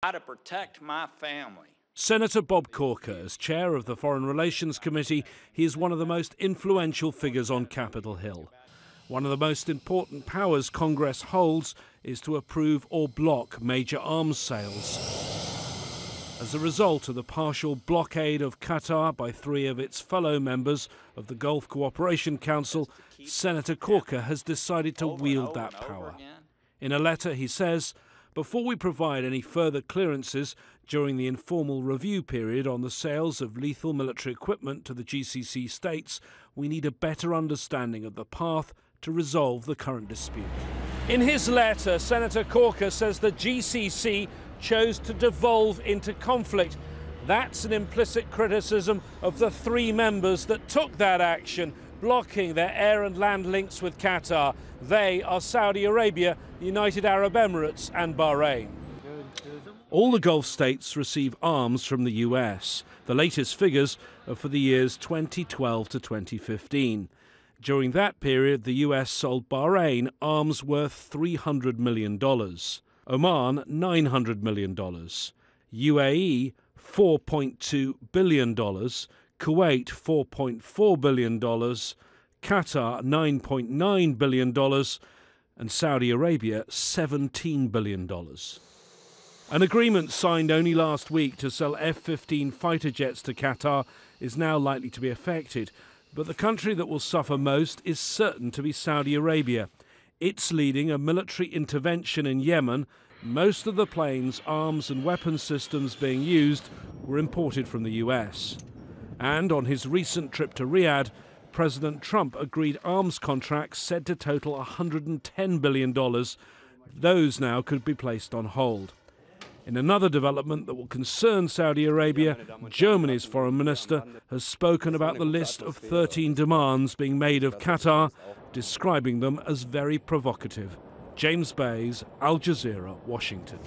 To protect my family. Senator Bob Corker, as chair of the Foreign Relations Committee, he is one of the most influential figures on Capitol Hill. One of the most important powers Congress holds is to approve or block major arms sales. As a result of the partial blockade of Qatar by 3 of its fellow members of the Gulf Cooperation Council, Senator Corker has decided to wield that power. In a letter, he says, "Before we provide any further clearances during the informal review period on the sales of lethal military equipment to the GCC states, we need a better understanding of the path to resolve the current dispute." In his letter, Senator Corker says the GCC chose to devolve into conflict. That's an implicit criticism of the 3 members that took that action, blocking their air and land links with Qatar. They are Saudi Arabia, the United Arab Emirates and Bahrain. All the Gulf states receive arms from the US. The latest figures are for the years 2012 to 2015. During that period, the US sold Bahrain arms worth $300 million, Oman $900 million, UAE $4.2 billion, Kuwait $4.4 billion, Qatar $9.9 billion, and Saudi Arabia $17 billion. An agreement signed only last week to sell F-15 fighter jets to Qatar is now likely to be affected, but the country that will suffer most is certain to be Saudi Arabia. It's leading a military intervention in Yemen. Most of the planes, arms and weapons systems being used were imported from the US. And on his recent trip to Riyadh, President Trump agreed arms contracts said to total $110 billion. Those now could be placed on hold. In another development that will concern Saudi Arabia, Germany's foreign minister has spoken about the list of 13 demands being made of Qatar, describing them as very provocative. James Bays, Al Jazeera, Washington.